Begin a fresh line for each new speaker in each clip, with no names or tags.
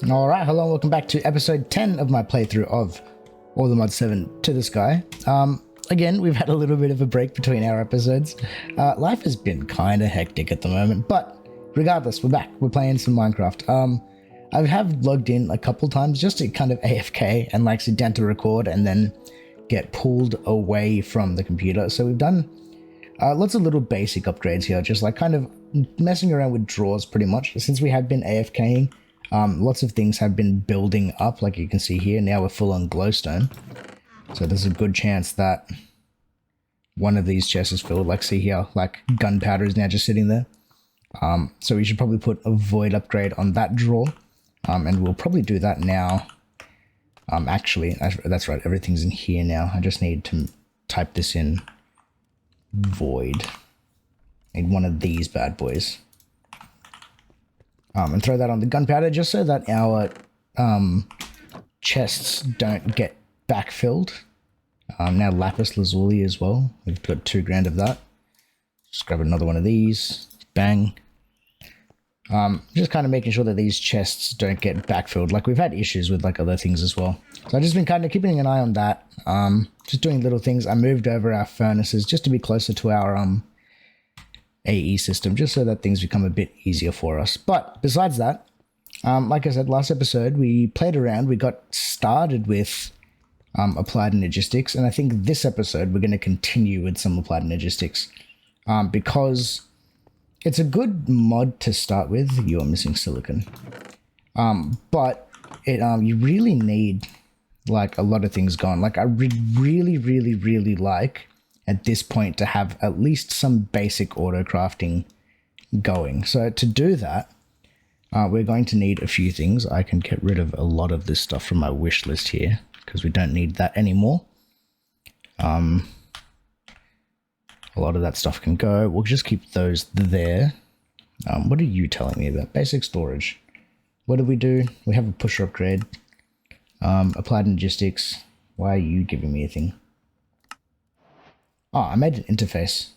Alright, hello and welcome back to episode 10 of my playthrough of All the Mod 7 to the Sky. Again, we've had a little bit of a break between our episodes. Life has been kind of hectic at the moment, but regardless, we're back. We're playing some Minecraft. I have logged in a couple times just to kind of AFK and like sit down to record and then get pulled away from the computer. So we've done lots of little basic upgrades here, just like kind of messing around with drawers pretty much. Since we have been AFKing, lots of things have been building up, like you can see here. Now we're full on glowstone. So there's a good chance that one of these chests is filled. Like see here, like gunpowder is now just sitting there. So we should probably put a void upgrade on that drawer. And we'll probably do that now. Actually, that's right, everything's in here now. I just need to type this in void. Need one of these bad boys. And throw that on the gunpowder just so that our chests don't get backfilled. Now lapis lazuli as well. We've got 2 grand of that. Just grab another one of these. Bang. Just kind of making sure that these chests don't get backfilled. Like we've had issues with like other things as well. So I've just been kind of keeping an eye on that. Just doing little things. I moved over our furnaces just to be closer to our AE system, just so that things become a bit easier for us. But besides that, like I said, last episode, we played around. We got started with applied logistics. And I think this episode, we're going to continue with some applied logistics because it's a good mod to start with. You're missing silicon. But it you really need like a lot of things going. Like I really like at this point to have at least some basic auto crafting going. So to do that, we're going to need a few things. I can get rid of a lot of this stuff from my wish list here because we don't need that anymore. A lot of that stuff can go. We'll just keep those there. What are you telling me about? Basic storage. What do? We have a pusher upgrade. Applied logistics. Why are you giving me a thing? Oh, I made an interface.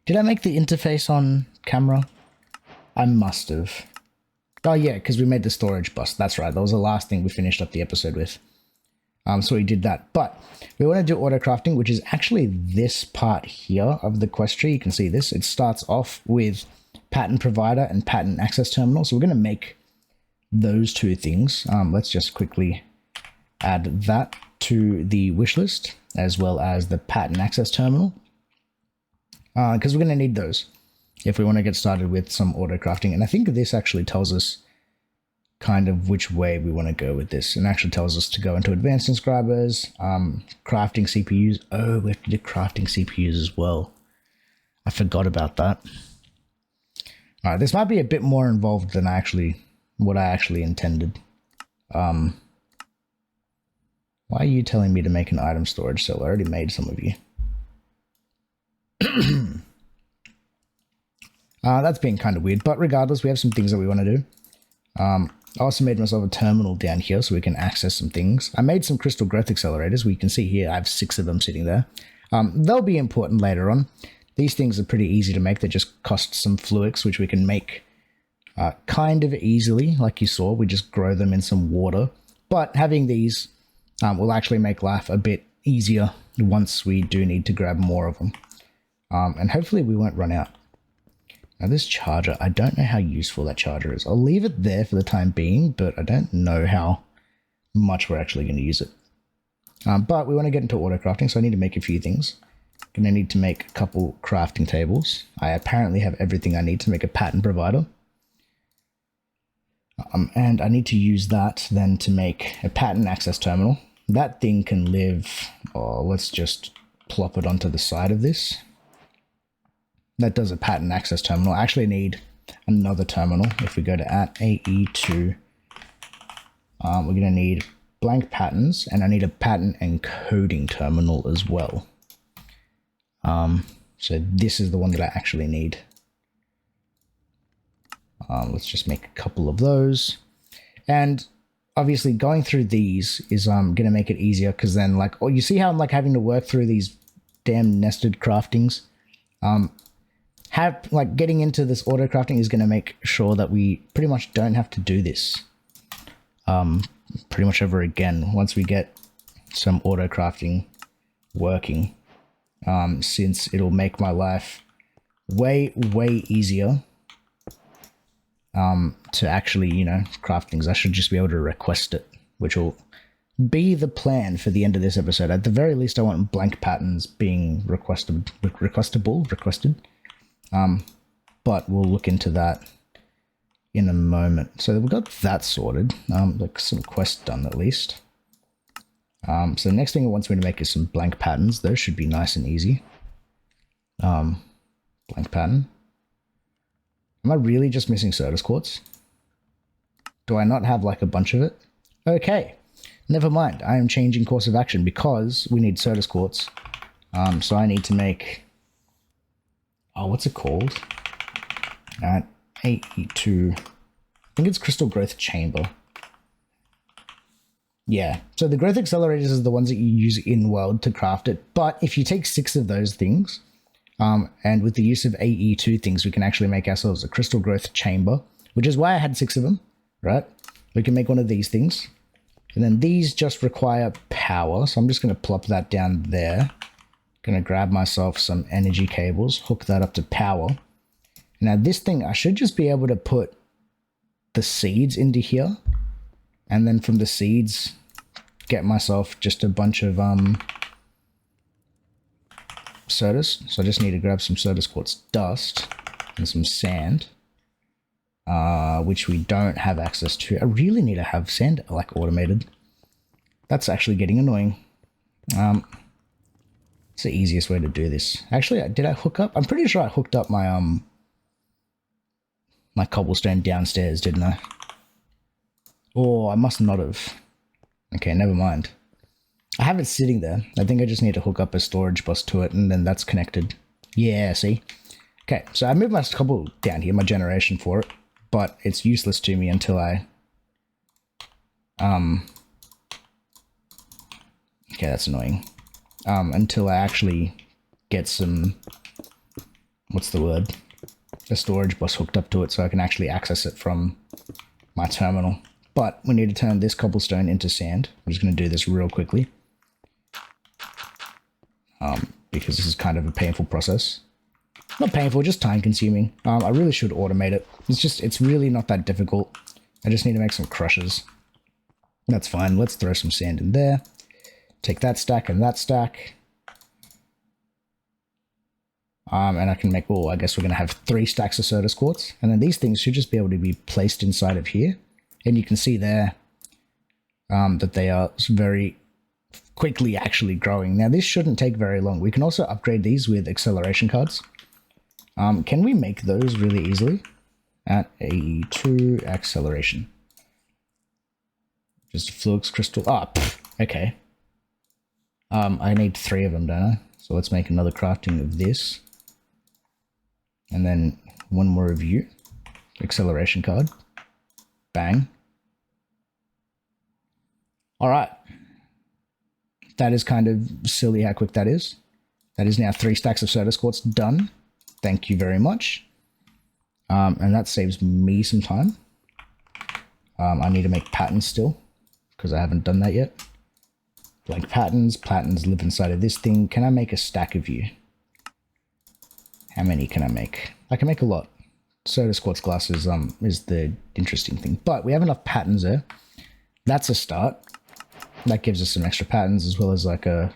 Did I make the interface on camera? I must have. Oh yeah, because we made the storage bus. That's right. That was the last thing we finished up the episode with. So we did that. But we want to do auto crafting, which is actually this part here of the quest tree. You can see this. It starts off with pattern provider and pattern access terminal. So we're going to make those 2 things. Let's just quickly add that to the wish list, as well as the pattern access terminal, because we're going to need those if we want to get started with some auto crafting. And I think this actually tells us kind of which way we want to go with this, and actually tells us to go into advanced inscribers, crafting CPUs. Oh, we have to do crafting CPUs as well. I forgot about that. All right, this might be a bit more involved than what I actually intended. Why are you telling me to make an item storage cell? I already made some of you. That's been kind of weird, but regardless, we have some things that we want to do. I also made myself a terminal down here so we can access some things. I made some crystal growth accelerators. We can see here I have 6 of them sitting there. They'll be important later on. These things are pretty easy to make. They just cost some fluix, which we can make kind of easily. Like you saw, we just grow them in some water. But having these will actually make life a bit easier once we do need to grab more of them. And hopefully we won't run out. Now this charger, I don't know how useful that charger is. I'll leave it there for the time being, but I don't know how much we're actually going to use it. But we want to get into auto crafting, so I need to make a few things. Going to need to make a couple crafting tables. I apparently have everything I need to make a pattern provider. And I need to use that then to make a pattern access terminal. That thing can live, let's just plop it onto the side of this. That does a pattern access terminal. I actually need another terminal. If we go to @AE2, we're going to need blank patterns, and I need a pattern encoding terminal as well. So this is the one that I actually need. Let's just make a couple of those. And obviously going through these is going to make it easier, because then like, you see how I'm like having to work through these damn nested craftings? Getting into this auto crafting is going to make sure that we pretty much don't have to do this. pretty much ever again once we get some auto crafting working, since it'll make my life way easier to actually, you know, craft things. I should just be able to request it, which will be the plan for the end of this episode. At the very least, I want blank patterns being requested. But we'll look into that in a moment. So we've got that sorted, like some quests done at least. So the next thing it wants me to make is some blank patterns. Those should be nice and easy. Blank pattern. Am I really just missing Certus quartz? Do I not have like a bunch of it? Okay, never mind. I am changing course of action because we need Certus quartz. So I need to make, oh, what's it called? AE2. I think it's Crystal Growth Chamber. Yeah, so the growth accelerators is the ones that you use in world to craft it. But if you take 6 of those things, and with the use of AE2 things, we can actually make ourselves a crystal growth chamber, which is why I had 6 of them, right? We can make one of these things. And then these just require power. So I'm just going to plop that down there. Going to grab myself some energy cables, hook that up to power. Now this thing, I should just be able to put the seeds into here. And then from the seeds, get myself just a bunch of Certus. So I just need to grab some Certus quartz dust and some sand, which we don't have access to. I really need to have sand like automated. That's actually getting annoying. It's the easiest way to do this. Actually, did I hook up? I'm pretty sure I hooked up my my cobblestone downstairs, didn't I? Oh, I must not have. Okay, never mind. I have it sitting there. I think I just need to hook up a storage bus to it, and then that's connected. Yeah, see? Okay, so I moved my cobble down here, my generation for it, but it's useless to me until I... Okay, that's annoying. Until I actually get some... What's the word? A storage bus hooked up to it so I can actually access it from my terminal. But we need to turn this cobblestone into sand. I'm just going to do this real quickly. Because this is kind of a painful process. Not painful, just time consuming. I really should automate it. It's really not that difficult. I just need to make some crushers. That's fine. Let's throw some sand in there. Take that stack and that stack. And I can make, oh, I guess we're going to have 3 stacks of Certus quartz. And then these things should just be able to be placed inside of here. And you can see there that they are very quickly actually growing. Now, this shouldn't take very long. We can also upgrade these with acceleration cards. Can we make those really easily? At AE2 acceleration. Just flux crystal. Ah, okay. I need 3 of them, don't I? So let's make another crafting of this. And then one more of you. Acceleration card. Bang. Alright. That is kind of silly how quick that is. That is now 3 stacks of Certus quartz done. Thank you very much. And that saves me some time. I need to make patterns still, because I haven't done that yet. Blank patterns. Patterns live inside of this thing. Can I make a stack of you? How many can I make? I can make a lot. Certus quartz glass is the interesting thing. But we have enough patterns there. That's a start. That gives us some extra patterns as well as like a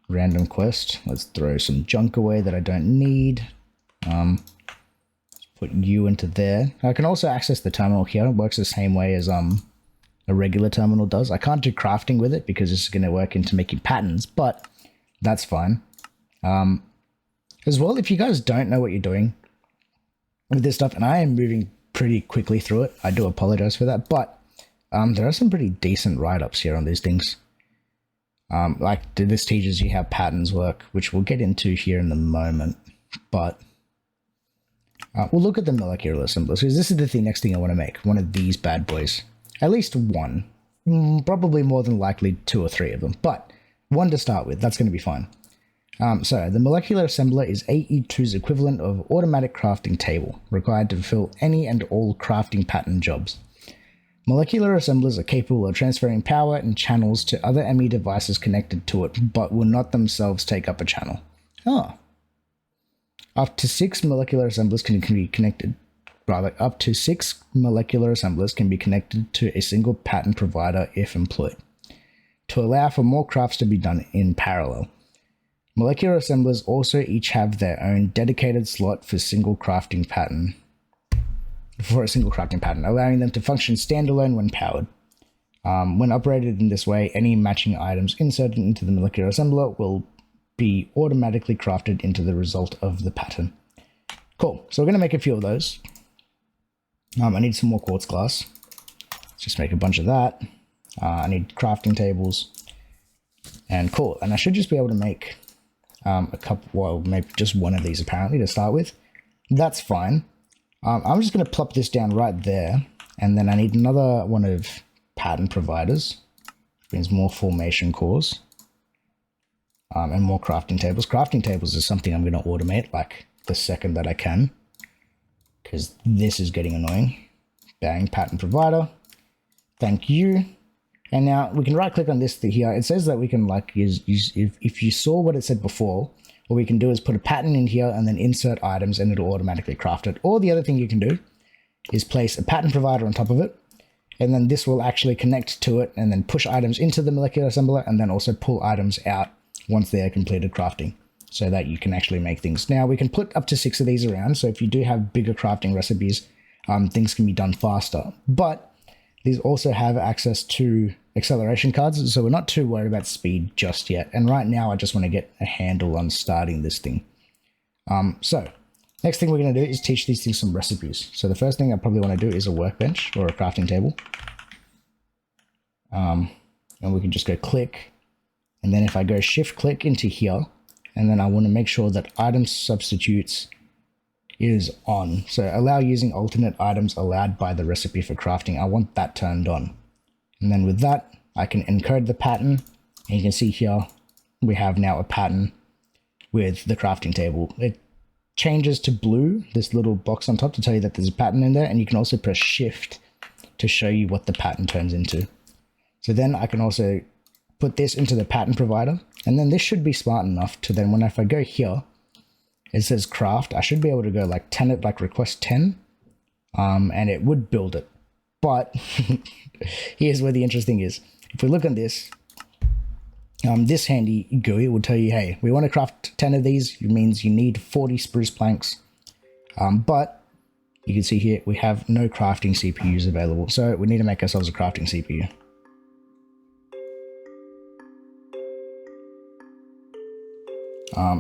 random quest. Let's throw some junk away that I don't need. Put you into there. I can also access the terminal here. It works the same way as a regular terminal does. I can't do crafting with it because this is going to work into making patterns, but that's fine. As well, if you guys don't know what you're doing with this stuff, and I am moving pretty quickly through it, I do apologize for that, but there are some pretty decent write-ups here on these things. Like this teaches you how patterns work, which we'll get into here in a moment, but we'll look at the molecular assemblers, because this is the next thing I want to make, one of these bad boys. At least one. Probably more than likely 2 or 3 of them, but one to start with, that's going to be fine. So the molecular assembler is AE2's equivalent of automatic crafting table, required to fulfill any and all crafting pattern jobs. Molecular assemblers are capable of transferring power and channels to other ME devices connected to it, but will not themselves take up a channel. Oh. Up to 6 molecular assemblers can be connected. Rather, up to 6 molecular assemblers can be connected to a single pattern provider if employed, to allow for more crafts to be done in parallel. Molecular assemblers also each have their own dedicated slot for a single crafting pattern, allowing them to function standalone when powered. When operated in this way, any matching items inserted into the molecular assembler will be automatically crafted into the result of the pattern. Cool, so we're going to make a few of those. I need some more quartz glass. Let's just make a bunch of that. I need crafting tables. And cool, and I should just be able to make a couple, well, maybe just one of these apparently to start with. That's fine. I'm just going to plop this down right there, and then I need another one of pattern providers, which means more formation cores, and more crafting tables. Crafting tables is something I'm going to automate like the second that I can, because this is getting annoying. Bang, pattern provider. Thank you. And now we can right click on this thing here. It says that we can like use if you saw what it said before, what we can do is put a pattern in here and then insert items and it'll automatically craft it. Or the other thing you can do is place a pattern provider on top of it, and then this will actually connect to it and then push items into the molecular assembler and then also pull items out once they are completed crafting, so that you can actually make things. Now we can put up to 6 of these around, so if you do have bigger crafting recipes, things can be done faster. But these also have access to acceleration cards, so we're not too worried about speed just yet. And right now I just want to get a handle on starting this thing. So next thing we're going to do is teach these things some recipes. So the first thing I probably want to do is a workbench or a crafting table. And we can just go click, and then if I go shift click into here, and then I want to make sure that item substitutes is on. So allow using alternate items allowed by the recipe for crafting. I want that turned on. And then with that, I can encode the pattern. And you can see here, we have now a pattern with the crafting table. It changes to blue, this little box on top to tell you that there's a pattern in there. And you can also press shift to show you what the pattern turns into. So then I can also put this into the pattern provider. And then this should be smart enough to then, if I go here, it says craft, I should be able to go like 10, like request 10, and it would build it. But here's where the interesting is. If we look at this, this handy GUI will tell you, hey, we want to craft 10 of these. It means you need 40 spruce planks. But you can see here, we have no crafting CPUs available. So we need to make ourselves a crafting CPU.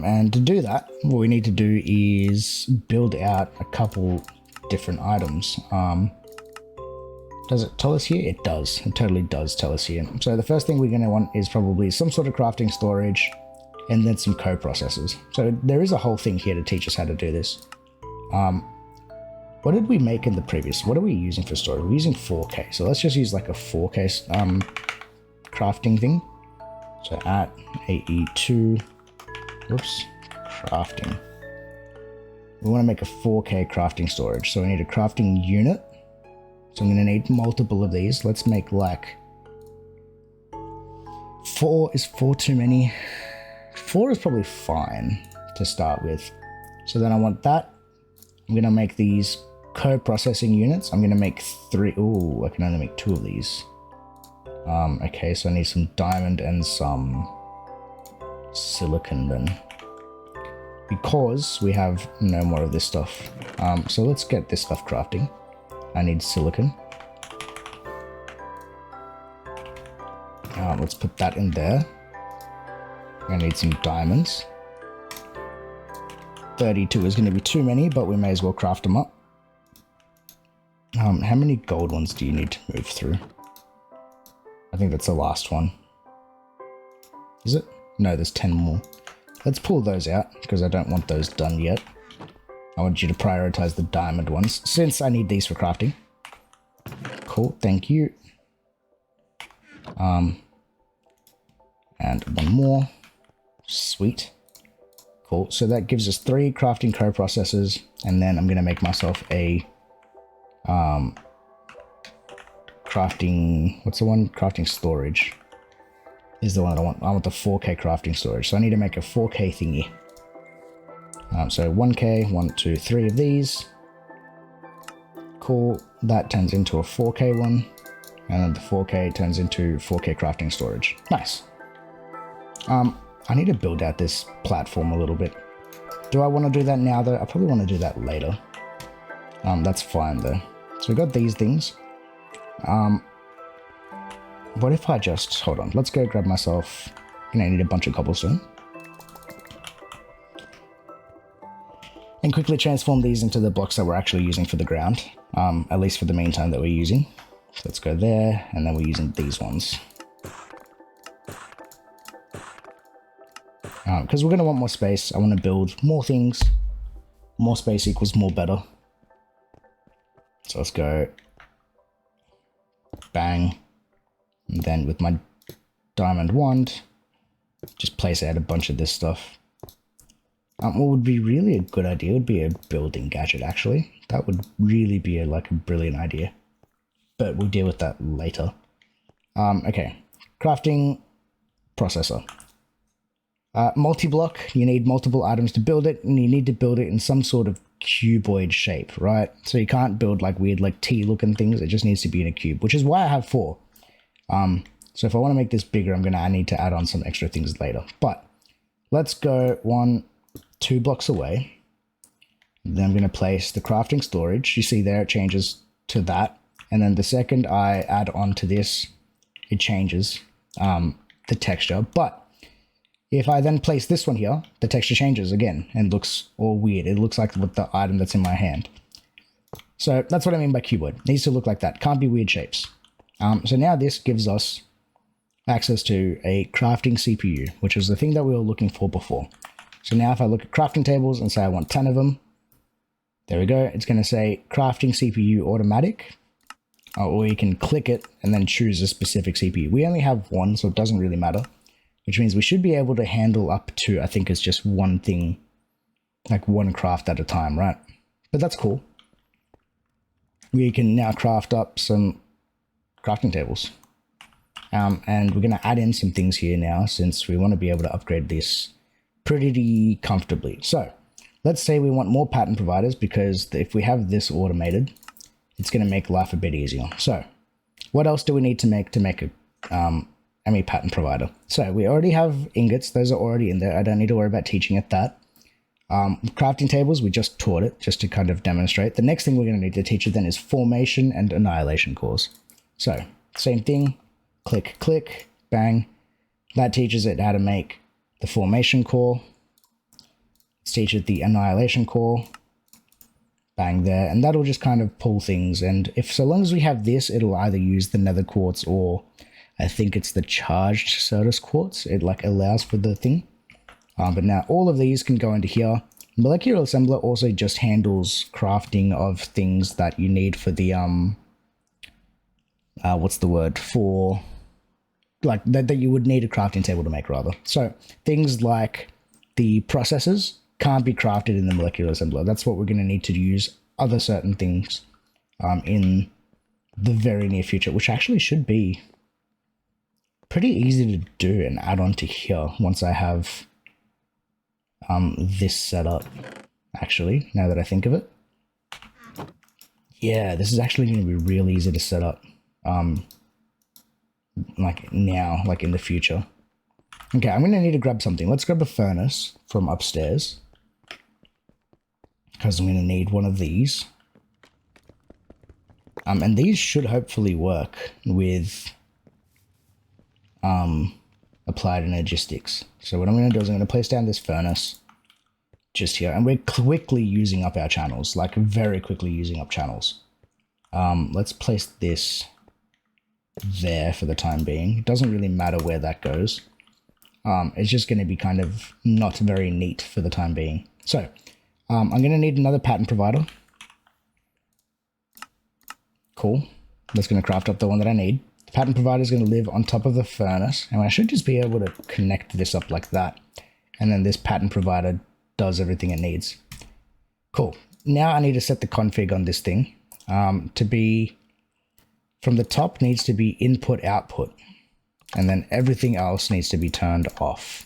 And to do that, what we need to do is build out a couple different items. Does it tell us here? It does. It totally does tell us here. So the first thing we're going to want is probably some sort of crafting storage and then some co-processors. So there is a whole thing here to teach us how to do this. What did we make in the previous? What are we using for storage? We're using 4K. So let's just use like a 4K crafting thing. So at AE2, whoops, crafting. We want to make a 4K crafting storage. So we need a crafting unit. So I'm going to need multiple of these. Let's make like 4. Is 4 too many? 4 is probably fine to start with. So then I want that. I'm going to make these co-processing units. I'm going to make 3. Ooh, I can only make 2 of these. Okay, so I need some diamond and some silicon then, because we have no more of this stuff. So let's get this stuff crafting. I need silicon. Let's put that in there. I need some diamonds. 32 is going to be too many, but we may as well craft them up. How many gold ones do you need to move through? I think that's the last one. Is it? No, there's 10 more. Let's pull those out, because I don't want those done yet. I want you to prioritize the diamond ones, since I need these for crafting. Cool, thank you. And one more. Sweet. Cool, so that gives us 3 crafting co-processors, and then I'm going to make myself a crafting, what's the one? Crafting storage is the one that I want. I want the 4K crafting storage. So I need to make a 4K thingy. So 1K, 1, 2, 3 of these. Cool. That turns into a 4K one. And then the 4K turns into 4K crafting storage. Nice. I need to build out this platform a little bit. Do I want to do that now though? I probably want to do that later. That's fine though. So we got these things. What if I just, hold on, let's go grab myself, I need a bunch of cobblestone. And quickly transform these into the blocks that we're actually using for the ground. At least for the meantime that we're using. So let's go there, and then we're using these ones. Because we're going to want more space. I want to build more things. More space equals more better. So let's go bang. And then with my diamond wand, just place out a bunch of this stuff. What would be really a good idea would be a building gadget, actually. That would really be like a brilliant idea. But we'll deal with that later. Okay, crafting processor. Multi-block, you need multiple items to build it, and you need to build it in some sort of cuboid shape, right? So you can't build like weird like T-looking things, it just needs to be in a cube, which is why I have 4. So if I want to make this bigger, I need to add on some extra things later. But let's go 1, 2 blocks away. Then I'm going to place the crafting storage. You see there, it changes to that. And then the second I add on to this, it changes the texture. But if I then place this one here, the texture changes again and looks all weird. It looks like the item that's in my hand. So that's what I mean by cuboid. It needs to look like that. Can't be weird shapes. So now this gives us access to a crafting CPU, which was the thing that we were looking for before. So now if I look at crafting tables and say I want 10 of them, there we go. It's going to say crafting CPU automatic, or you can click it and then choose a specific CPU. We only have one, so it doesn't really matter, which means we should be able to handle up to, I think it's just one thing, like one craft at a time, right? But that's cool. We can now craft up some crafting tables. And we're going to add in some things here now, since we want to be able to upgrade this pretty comfortably. So let's say we want more pattern providers, because if we have this automated, it's going to make life a bit easier. So what else do we need to make a pattern provider? So we already have ingots. Those are already in there. I don't need to worry about teaching it that. Crafting tables, we just taught it just to kind of demonstrate. The next thing we're going to need to teach it then is formation and annihilation cores. So same thing, click, click, bang. That teaches it how to make the formation core. Let's teach it the annihilation core. Bang there, and that'll just kind of pull things. And if so long as we have this, it'll either use the nether quartz, or I think it's the charged Certus quartz. It like allows for the thing. But now all of these can go into here. Molecular assembler also just handles crafting of things that you need for the what's the word for, like that you would need a crafting table to make, rather. So things like the processors can't be crafted in the molecular assembler. That's what we're going to need to use other certain things in the very near future, which actually should be pretty easy to do and add on to here once I have this set up, actually, now that I think of it. Yeah, this is actually going to be real easy to set up, like now, like in the future. Okay, I'm going to need to grab something. Let's grab a furnace from upstairs, because I'm going to need one of these. And these should hopefully work with applied energistics. So what I'm going to do is I'm going to place down this furnace just here, and we're quickly using up our channels, like very quickly using up channels. Let's place this there for the time being. It doesn't really matter where that goes. It's just going to be kind of not very neat for the time being. So I'm going to need another pattern provider. Cool. That's going to craft up the one that I need. The pattern provider is going to live on top of the furnace, and I should just be able to connect this up like that. And then this pattern provider does everything it needs. Cool. Now I need to set the config on this thing to be from the top needs to be input output. And then everything else needs to be turned off.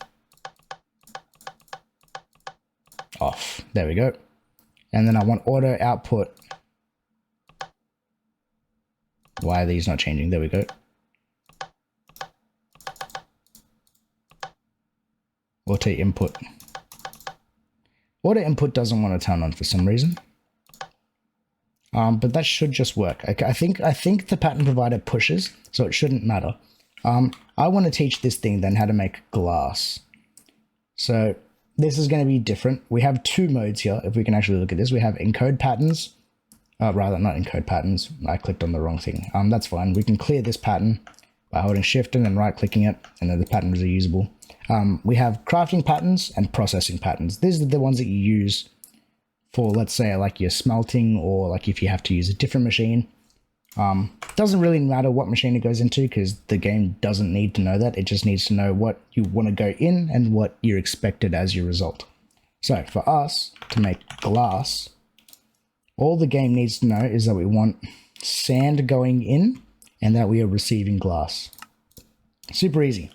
Off. There we go. And then I want auto output. Why are these not changing? There we go. Auto input. Auto input doesn't want to turn on for some reason. But that should just work. I think the pattern provider pushes, so it shouldn't matter. I want to teach this thing then how to make glass. So this is going to be different. We have two modes here. If we can actually look at this, we have encode patterns. Rather, not encode patterns. I clicked on the wrong thing. That's fine. We can clear this pattern by holding shift and then right clicking it, and then the patterns are usable. We have crafting patterns and processing patterns. These are the ones that you use for, let's say, like your smelting, or like if you have to use a different machine. Doesn't really matter what machine it goes into, because the game doesn't need to know that. It just needs to know what you want to go in and what you're expected as your result. So for us to make glass, all the game needs to know is that we want sand going in and that we are receiving glass. Super easy.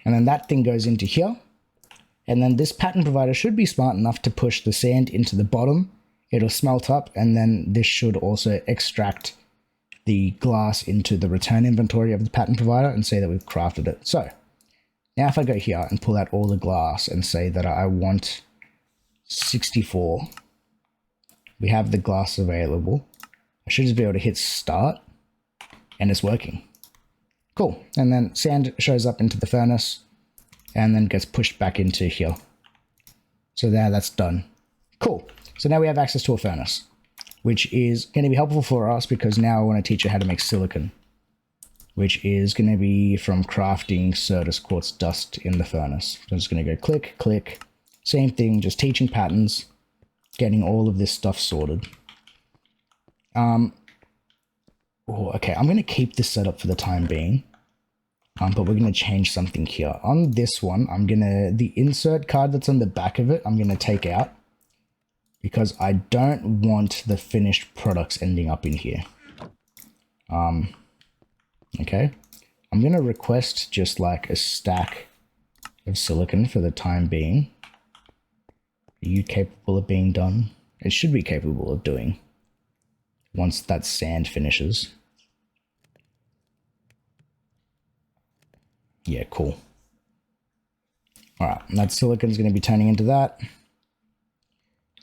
And then that thing goes into here. And then this pattern provider should be smart enough to push the sand into the bottom. It'll smelt up, and then this should also extract the glass into the return inventory of the pattern provider and say that we've crafted it. So now if I go here and pull out all the glass and say that I want 64, we have the glass available. I should just be able to hit start, and it's working. Cool. And then sand shows up into the furnace and then gets pushed back into here. So there, that's done. Cool. So now we have access to a furnace, which is going to be helpful for us because now I want to teach you how to make silicon, which is going to be from crafting Certus quartz dust in the furnace. So I'm just going to go click, click, same thing, just teaching patterns, getting all of this stuff sorted. Okay, I'm going to keep this set up for the time being, but we're going to change something here. On this one, the insert card that's on the back of it, I'm going to take out, because I don't want the finished products ending up in here. Okay, I'm going to request just like a stack of silicon for the time being. Are you capable of being done? It should be capable of doing once that sand finishes. Yeah, cool. All right, that silicon's going to be turning into that,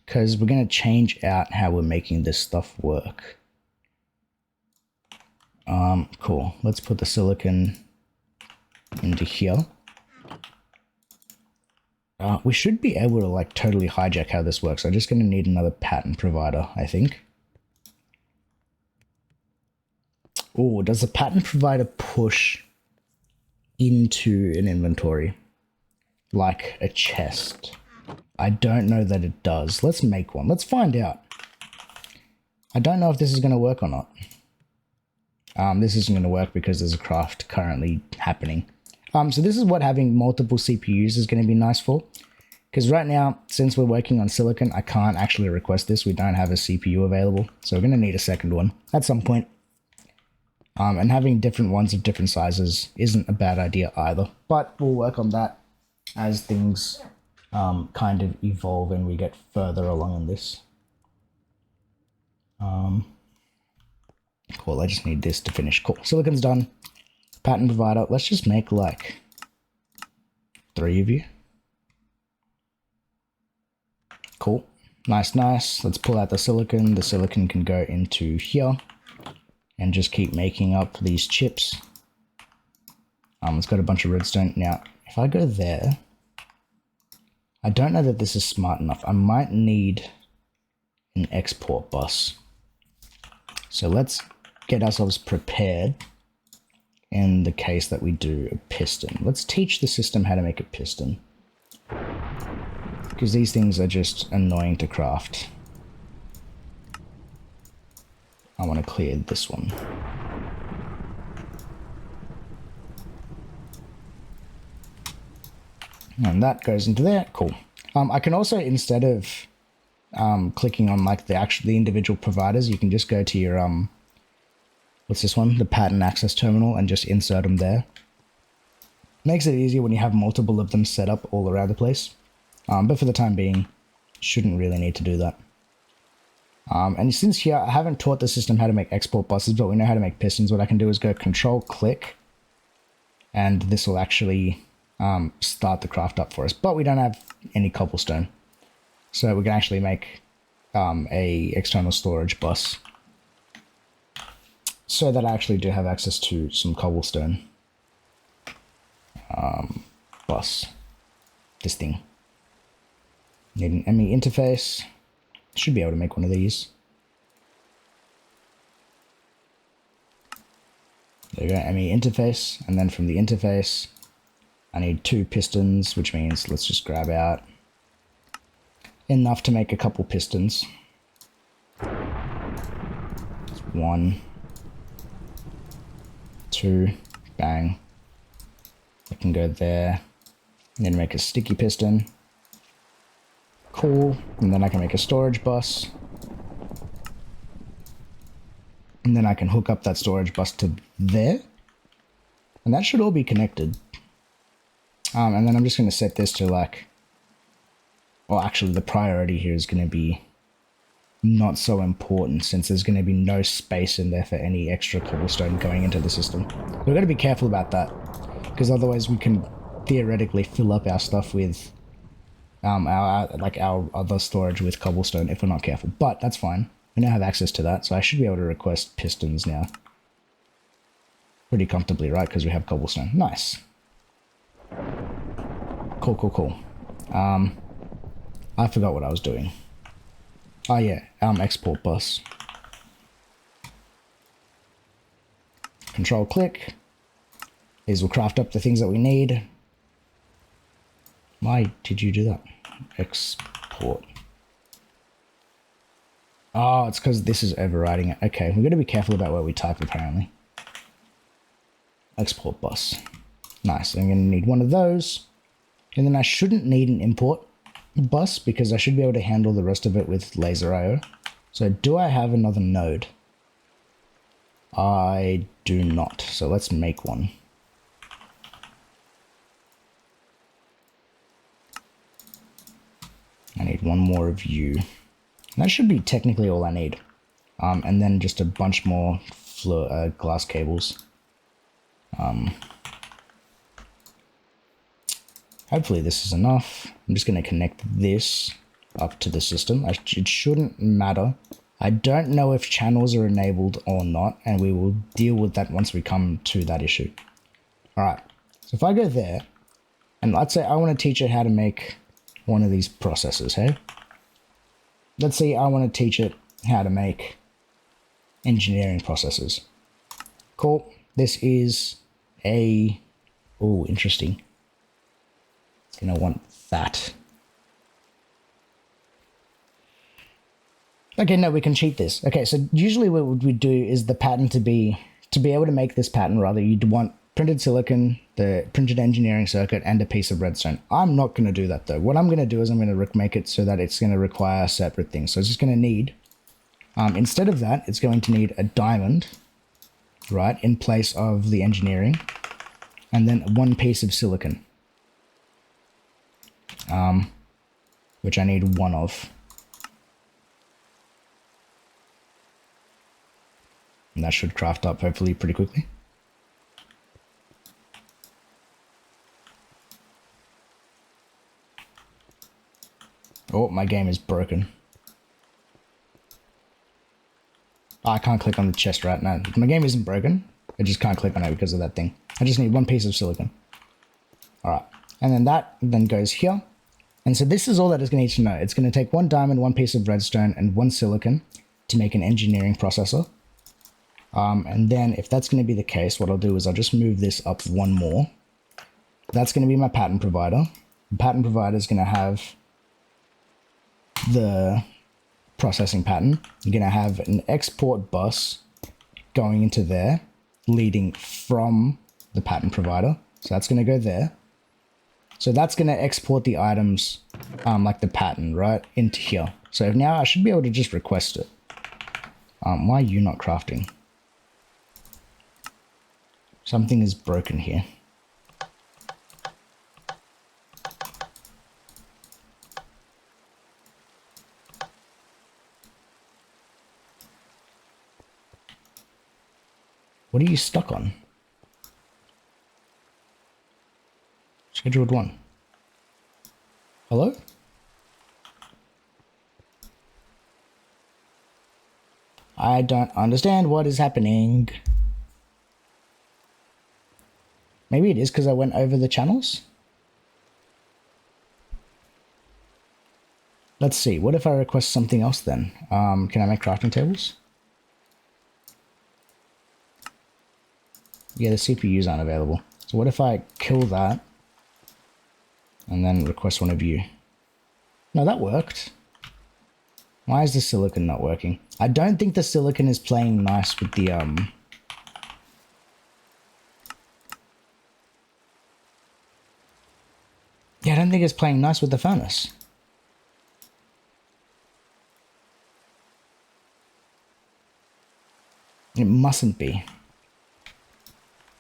because we're going to change out how we're making this stuff work. Cool. Let's put the silicon into here. We should be able to like totally hijack how this works. I'm just going to need another pattern provider, I think. Oh, does the pattern provider push into an inventory like a chest? I don't know that it does. Let's make one. Let's find out. I don't know if this is going to work or not. This isn't going to work because there's a craft currently happening. So this is what having multiple CPUs is going to be nice for. Because right now, since we're working on silicon, I can't actually request this. We don't have a CPU available. So we're going to need a second one at some point. And having different ones of different sizes isn't a bad idea either. But we'll work on that as things kind of evolve and we get further along in this. Cool, I just need this to finish. Cool, silicon's done. Pattern provider, let's just make like 3 of you. Cool, nice, nice. Let's pull out the silicon. The silicon can go into here and just keep making up these chips. It's got a bunch of redstone. Now, if I go there, I don't know that this is smart enough. I might need an export bus. So let's get ourselves prepared in the case that we do a piston. Let's teach the system how to make a piston, because these things are just annoying to craft. I want to clear this one. And that goes into there. Cool. I can also, instead of clicking on like the individual providers, you can just go to your what's this one? The pattern access terminal, and just insert them there. Makes it easier when you have multiple of them set up all around the place. But for the time being, shouldn't really need to do that. And since here, I haven't taught the system how to make export buses, but we know how to make pistons. What I can do is go Control-click, and this will actually start the craft up for us. But we don't have any cobblestone. So we can actually make a external storage bus. So that I actually do have access to some cobblestone. Bus. This thing. Need an ME interface. Should be able to make one of these. There we go, ME interface. And then from the interface, I need 2 pistons, which means let's just grab out enough to make a couple pistons. 1, 2, bang. I can go there, and then make a sticky piston. Cool, and then I can make a storage bus. And then I can hook up that storage bus to there. And that should all be connected. And then I'm just going to set this to like, well, actually the priority here is going to be not so important, since there's going to be no space in there for any extra cobblestone going into the system. We've got to be careful about that, because otherwise we can theoretically fill up our stuff with our other storage with cobblestone if we're not careful. But that's fine. We now have access to that, so I should be able to request pistons now. Pretty comfortably, right? Because we have cobblestone. Nice. Cool, cool, cool. I forgot what I was doing. Oh yeah, export bus. Control-click. These will craft up the things that we need. Why did you do that? Export. Oh, it's because this is overriding it. Okay, we've got to be careful about what we type, apparently. Export bus. Nice. I'm going to need one of those. And then I shouldn't need an import bus, because I should be able to handle the rest of it with laser IO. So do I have another node? I do not. So let's make one. I need one more of you. And that should be technically all I need. And then just a bunch more glass cables. Hopefully this is enough. I'm just going to connect this up to the system. It shouldn't matter. I don't know if channels are enabled or not, and we will deal with that once we come to that issue. Alright, so if I go there, and let's say I want to teach it how to make one of these processors, hey? Let's say I want to teach it how to make engineering processors. Cool. This is a... oh, interesting. It's going to want that. Okay, no, we can cheat this. Okay, so usually what we do is the pattern to be able to make this pattern, rather, you'd want printed silicon, the printed engineering circuit, and a piece of redstone. I'm not going to do that, though. What I'm going to do is I'm going to make it so that it's going to require separate things. So it's just going to need, instead of that, it's going to need a diamond, right, in place of the engineering, and then one piece of silicon, which I need one of. And that should craft up, hopefully, pretty quickly. Oh, my game is broken. Oh, I can't click on the chest right now. My game isn't broken. I just can't click on it because of that thing. I just need one piece of silicon. Alright. And then that then goes here. And so this is all that it's going to need to know. It's going to take one diamond, one piece of redstone, and one silicon to make an engineering processor. And then if that's going to be the case, what I'll do is I'll just move this up one more. That's going to be my pattern provider. The pattern provider is going to have the processing pattern. You're going to have an export bus going into there, leading from the pattern provider. So that's going to go there. So that's going to export the items, like the pattern, right, into here. So now I should be able to just request it. Why are you not crafting? Something is broken here. What are you stuck on? Scheduled 1. Hello? I don't understand what is happening. Maybe it is because I went over the channels? Let's see. What if I request something else then? Can I make crafting tables? Yeah, the CPUs aren't available. So what if I kill that and then request one of you? No, that worked. Why is the silicon not working? I don't think the silicon is playing nice with the Yeah, I don't think it's playing nice with the furnace. It mustn't be.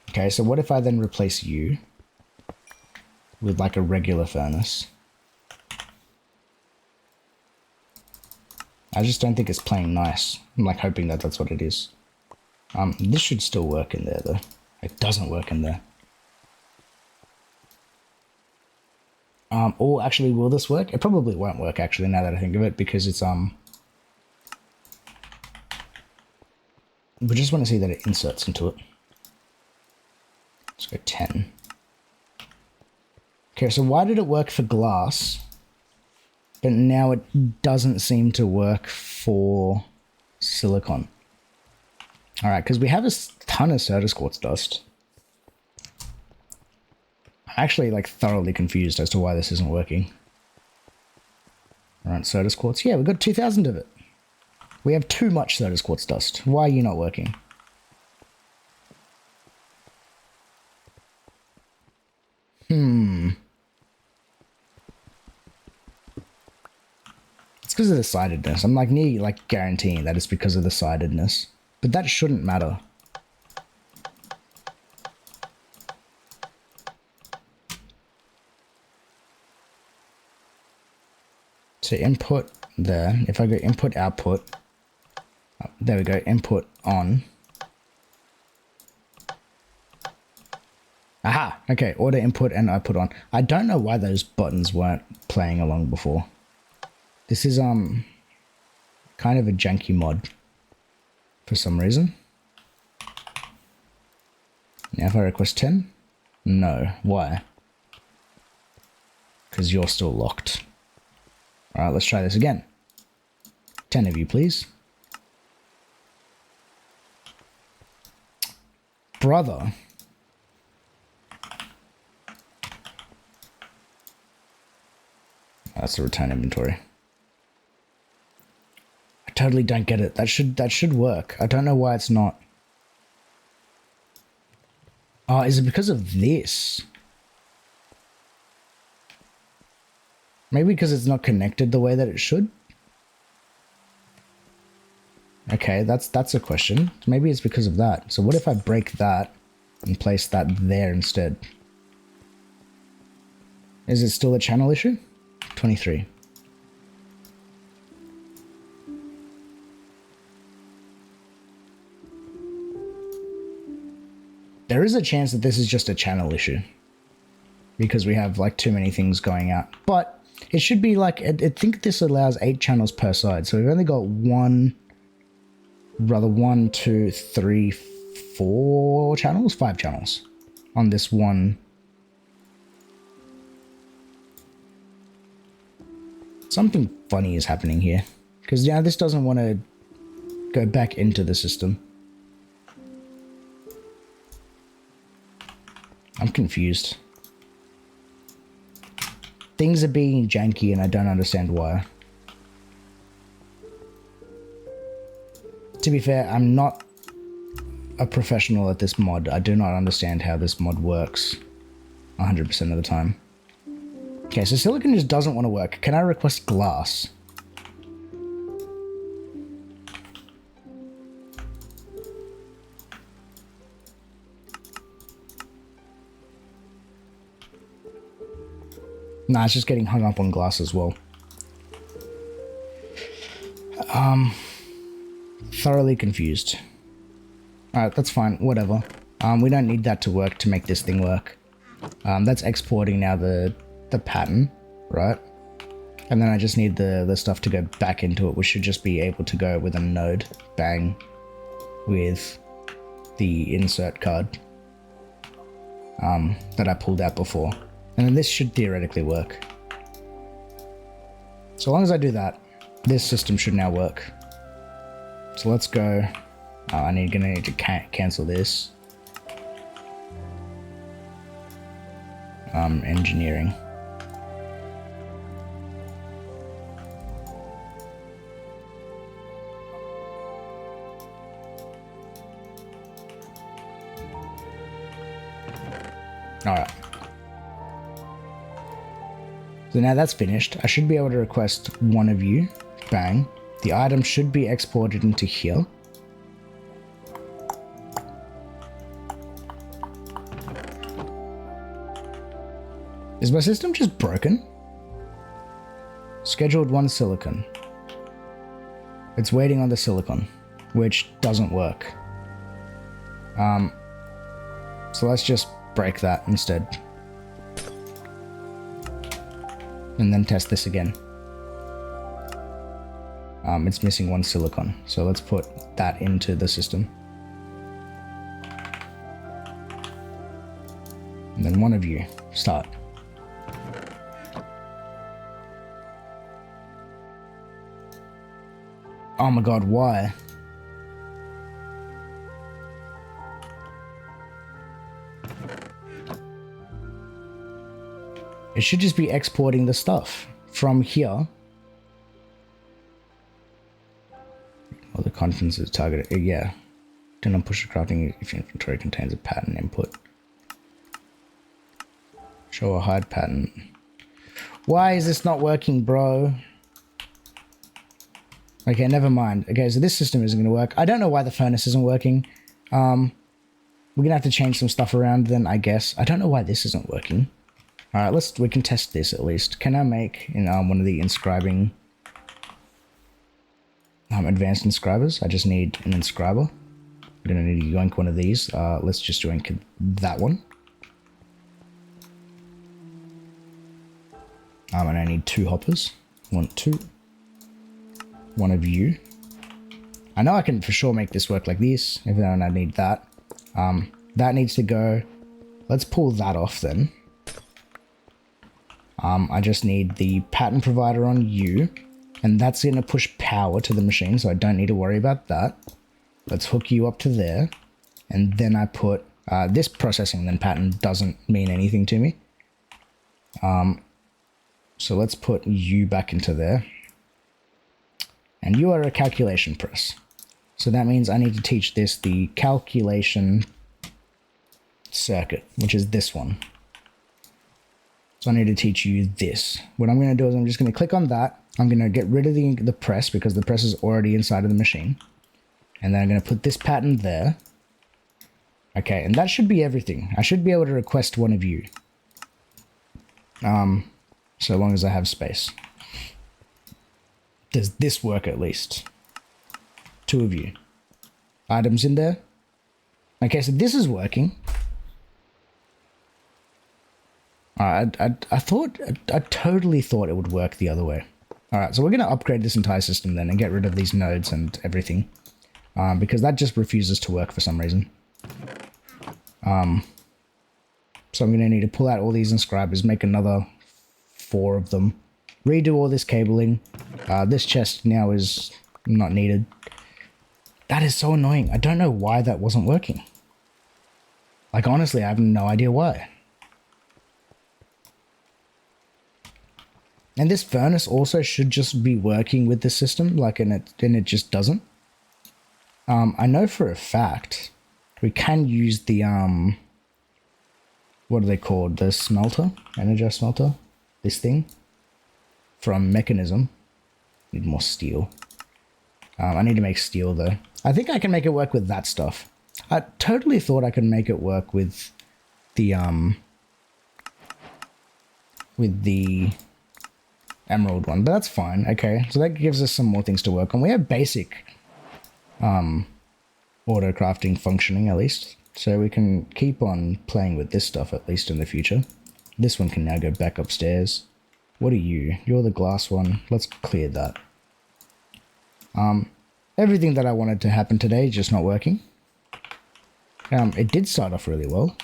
Okay, so what if I then replace you with like a regular furnace? I just don't think it's playing nice. I'm like hoping that that's what it is. This should still work in there though. It doesn't work in there. Or actually, will this work? It probably won't work actually now that I think of it because it's we just want to see that it inserts into it. Let's go 10. Okay, so why did it work for glass? But now it doesn't seem to work for silicon. Alright, because we have a ton of Certus quartz dust. I'm actually like thoroughly confused as to why this isn't working. Alright, Certus quartz. Yeah, we've got 2,000 of it. We have too much Certus quartz dust. Why are you not working? It's because of the sidedness. I'm like nearly like guaranteeing that it's because of the sidedness. But that shouldn't matter. So input there. If I go input output. Oh, there we go. Input on. Aha! Okay, order input and output on. I don't know why those buttons weren't playing along before. This is kind of a janky mod for some reason. Now if I request 10? No. Why? Because you're still locked. Alright, let's try this again. 10 of you, please. Brother. That's the return inventory. I totally don't get it. That should work. I don't know why it's not. Oh, is it because of this? Maybe because it's not connected the way that it should? Okay, that's a question. Maybe it's because of that. So what if I break that and place that there instead? Is it still a channel issue? 23. There is a chance that this is just a channel issue because we have like too many things going out, but it should be like, I think this allows 8 channels per side. So we've only got 1, 2, 3, 4 channels, 5 channels on this one. Something funny is happening here because now this doesn't want to go back into the system. I'm confused. Things are being janky and I don't understand why. To be fair, I'm not a professional at this mod. I do not understand how this mod works 100% of the time. Okay, so silicon just doesn't want to work. Can I request glass? Nah, it's just getting hung up on glass as well. Thoroughly confused. Alright, that's fine, whatever. We don't need that to work to make this thing work. That's exporting now the pattern, right? And then I just need the stuff to go back into it, which should just be able to go with a node, bang, with the insert card that I pulled out before. And then this should theoretically work. So long as I do that, this system should now work. So let's go. I'm gonna need to cancel this. Engineering. Alright. So now that's finished. I should be able to request one of you. Bang. The item should be exported into here. Is my system just broken? Scheduled 1 silicon. It's waiting on the silicon, which doesn't work. So let's just break that instead. And then test this again. It's missing 1 silicon, so let's put that into the system. And then one of you, start. Oh my god, why? It should just be exporting the stuff from here. Well, the contents is targeted. Yeah. Do not push the crafting if your inventory contains a pattern input. Show or hide pattern. Why is this not working, bro? Okay, never mind. Okay, so this system isn't going to work. I don't know why the furnace isn't working. We're going to have to change some stuff around then, I guess. I don't know why this isn't working. Alright, we can test this at least. Can I make in one of the inscribing advanced inscribers? I just need an inscriber. I'm gonna need to yoink one of these. Let's just yoink that one. And I need 2 hoppers. 1, 2. One of you. I know I can for sure make this work like this, even though I need that. That needs to go. Let's pull that off then. I just need the pattern provider on you, and that's going to push power to the machine, so I don't need to worry about that. Let's hook you up to there, and then I put this processing then pattern doesn't mean anything to me. So let's put you back into there, and you are a calculation press. So that means I need to teach this the calculation circuit, which is this one. So I need to teach you this. What I'm going to do is I'm just going to click on that. I'm going to get rid of the press because the press is already inside of the machine. And then I'm going to put this pattern there. Okay, and that should be everything. I should be able to request one of you. So long as I have space. Does this work at least? 2 of you. Items in there. Okay, so this is working. I totally thought it would work the other way. Alright, so we're going to upgrade this entire system then and get rid of these nodes and everything. Because that just refuses to work for some reason. So I'm going to need to pull out all these inscribers, make another 4 of them. Redo all this cabling. This chest now is not needed. That is so annoying. I don't know why that wasn't working. Like, honestly, I have no idea why. And this furnace also should just be working with the system, like, and it just doesn't. I know for a fact we can use the, what are they called? The smelter? Energizer smelter? This thing? From Mechanism. Need more steel. I need to make steel though. I think I can make it work with that stuff. I totally thought I could make it work with the, with the emerald one, but that's fine. Okay, so that gives us some more things to work on. We have basic auto crafting functioning at least, so we can keep on playing with this stuff at least in the future. This one can now go back upstairs. What are you? You're the glass one. Let's clear that. Everything that I wanted to happen today is just not working. It did start off really well.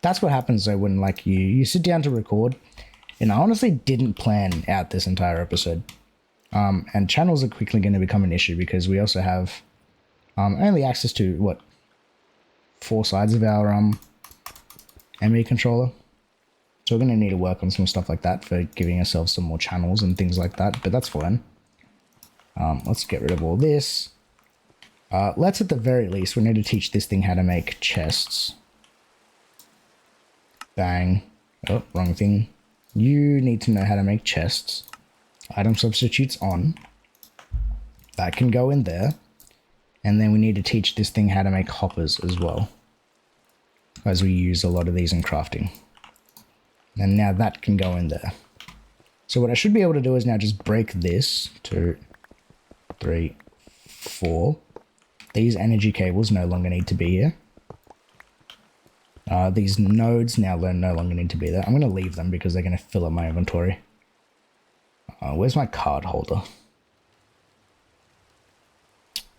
That's what happens though when like you sit down to record, and I honestly didn't plan out this entire episode. And channels are quickly going to become an issue because we also have only access to what, 4 sides of our ME controller. So we're going to need to work on some stuff like that for giving ourselves some more channels and things like that, but that's fine. Let's get rid of all this. Let's at the very least, we need to teach this thing how to make chests. Bang. Oh, wrong thing. You need to know how to make chests. Item substitutes on. That can go in there. And then we need to teach this thing how to make hoppers as well, as we use a lot of these in crafting. And now that can go in there. So what I should be able to do is now just break this. 2, 3, 4. These energy cables no longer need to be here. These nodes now no longer need to be there. I'm going to leave them because they're going to fill up my inventory. Where's my card holder?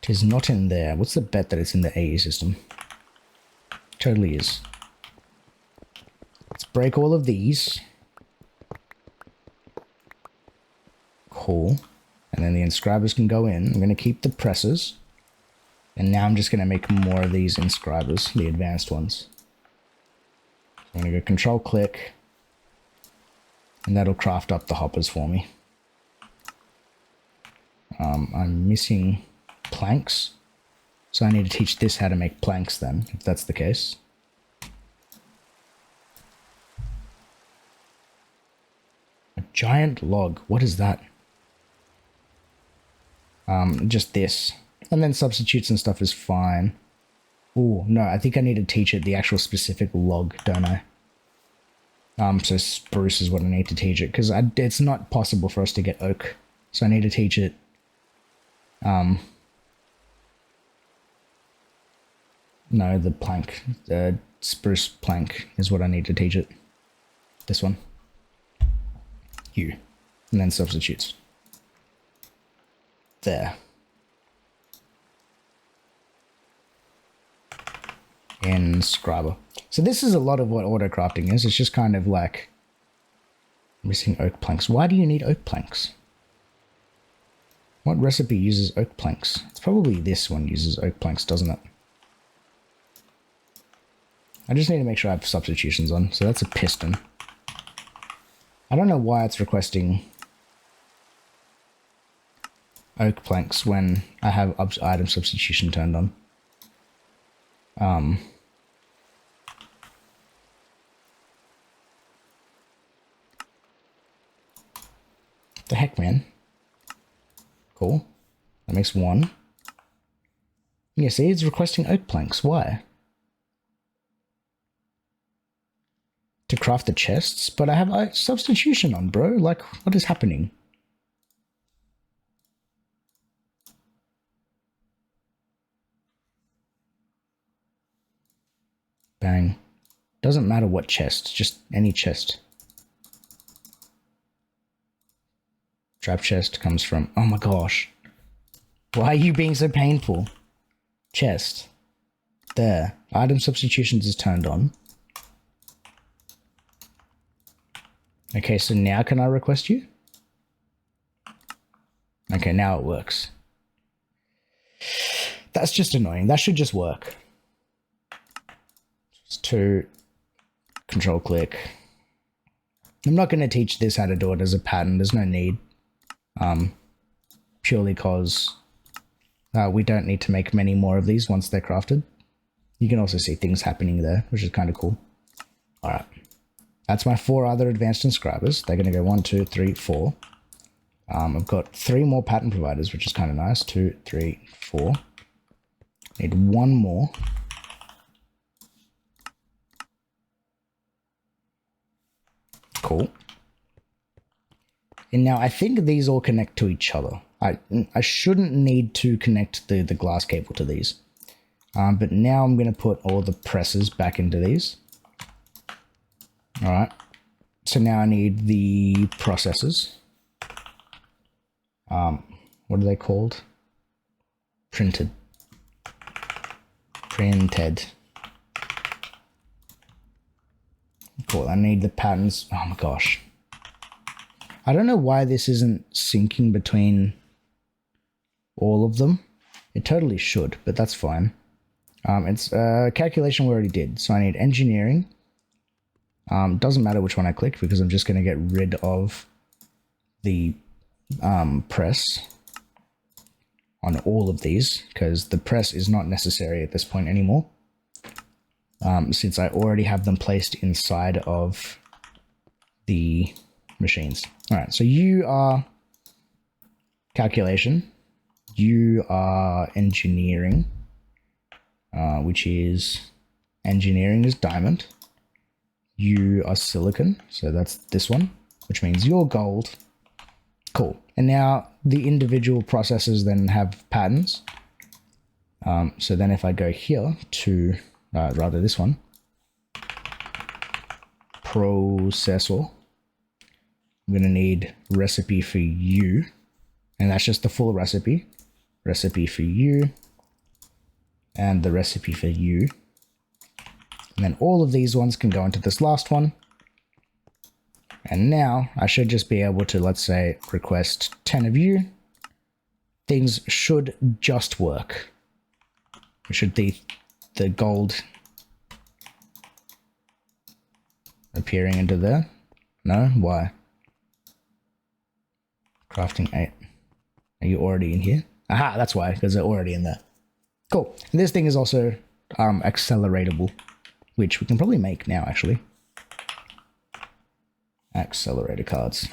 It is not in there. What's the bet that it's in the AE system? Totally is. Let's break all of these. Cool. And then the inscribers can go in. I'm going to keep the presses. And now I'm just going to make more of these inscribers, the advanced ones. I'm going to go control click. And that'll craft up the hoppers for me. I'm missing planks. So I need to teach this how to make planks then, if that's the case. A giant log. What is that? Just this. And then substitutes and stuff is fine. Oh, no, I think I need to teach it the actual specific log, don't I? So spruce is what I need to teach it, because it's not possible for us to get oak. So I need to teach it, no, the plank. The spruce plank is what I need to teach it. This one. You. And then substitutes. There. Inscriber. So this is a lot of what auto crafting is. It's just kind of like missing oak planks. Why do you need oak planks? What recipe uses oak planks? It's probably this one uses oak planks, doesn't it? I just need to make sure I have substitutions on. So that's a piston. I don't know why it's requesting oak planks when I have item substitution turned on. The heck, man? Cool. That makes 1. Yeah, see, it's requesting oak planks. Why? To craft the chests? But I have substitution on, bro. Like, what is happening? Bang. Doesn't matter what chest, just any chest. Trap chest comes from... Oh my gosh. Why are you being so painful? Chest. There. Item substitutions is turned on. Okay, so now can I request you? Okay, now it works. That's just annoying. That should just work. Just 2. Control click. I'm not going to teach this how to do it as a pattern. There's no need. Purely because we don't need to make many more of these once they're crafted. You can also see things happening there, which is kind of cool. Alright. That's my 4 other advanced inscribers. They're going to go 1, 2, 3, 4. I've got 3 more pattern providers, which is kind of nice. 2, 3, 4. Need 1 more. Cool. And now I think these all connect to each other. I shouldn't need to connect the glass cable to these. But now I'm going to put all the presses back into these. All right. So now I need the processors. What are they called? Printed. Cool. I need the patterns. Oh my gosh. I don't know why this isn't syncing between all of them. It totally should, but that's fine. It's calculation we already did. So I need engineering. Doesn't matter which one I click because I'm just going to get rid of the press on all of these because the press is not necessary at this point anymore. Since I already have them placed inside of the machines. All right, so you are calculation, you are engineering, which is engineering is diamond. You are silicon, so that's this one, which means you're gold. Cool. And now the individual processors then have patterns. So then if I go here to, rather this one, processor, I'm going to need recipe for you. And that's just the full recipe. Recipe for you. And the recipe for you. And then all of these ones can go into this last one. And now I should just be able to, let's say, request 10 of you. Things should just work. It should be the gold appearing into there. No? Why? Crafting 8. Are you already in here? Aha, that's why, because they're already in there. Cool. And this thing is also acceleratable, which we can probably make now, actually. Accelerator cards.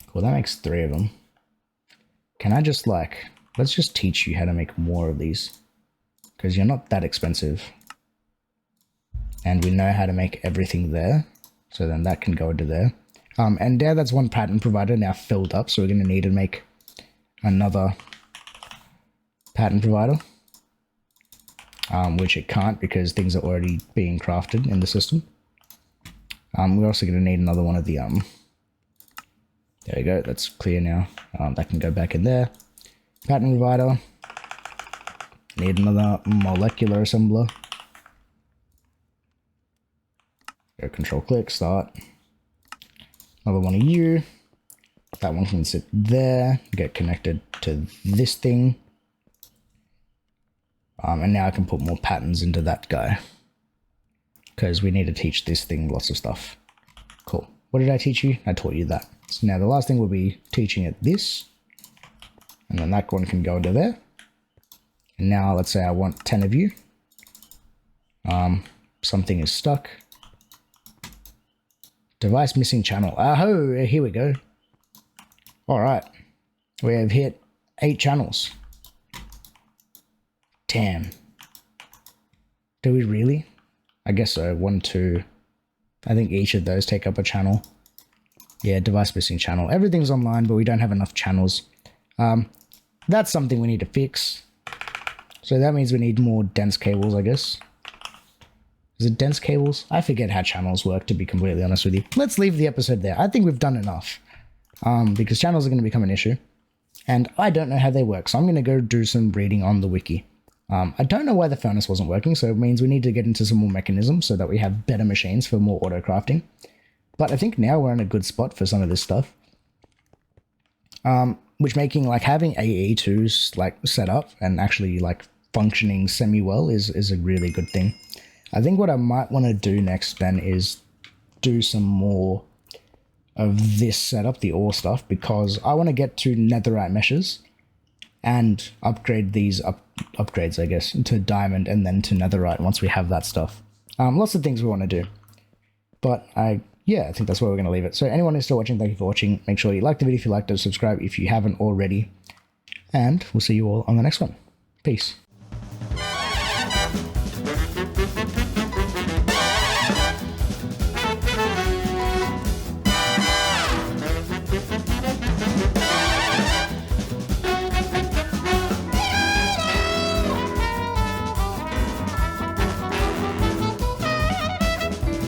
Cool, that makes 3 of them. Can I just let's just teach you how to make more of these. Because you're not that expensive. And we know how to make everything there. So then that can go into there. And there, that's one pattern provider now filled up. So we're going to need to make another pattern provider. Which it can't because things are already being crafted in the system. We're also going to need another one of the, there we go, that's clear now. That can go back in there. Pattern provider. Need another molecular assembler. Go control click, start. Another one of you. That one can sit there, get connected to this thing. And now I can put more patterns into that guy. Because we need to teach this thing lots of stuff. Cool. What did I teach you? I taught you that. So now the last thing will be teaching it this. And then that one can go into there. And now let's say I want 10 of you. Something is stuck. Device missing channel. Oh, here we go. All right. We have hit 8 channels. Damn. Do we really? I guess so. 1, 2. I think each of those take up a channel. Yeah, device missing channel. Everything's online, but we don't have enough channels. That's something we need to fix. So that means we need more dense cables, I guess. Is it dense cables? I forget how channels work, to be completely honest with you. Let's leave the episode there. I think we've done enough. Because channels are going to become an issue. And I don't know how they work, so I'm going to go do some reading on the wiki. I don't know why the furnace wasn't working, so it means we need to get into some more mechanisms so that we have better machines for more auto crafting. But I think now we're in a good spot for some of this stuff. Which making, having AE2s, set up and actually, functioning semi-well is a really good thing. I think what I might want to do next, then, is do some more of this setup, the ore stuff, because I want to get to netherite meshes and upgrade these upgrades, I guess, to diamond and then to netherite once we have that stuff. Lots of things we want to do. But yeah, I think that's where we're going to leave it. So anyone who's still watching, thank you for watching. Make sure you like the video if you liked it, subscribe if you haven't already. And we'll see you all on the next one. Peace.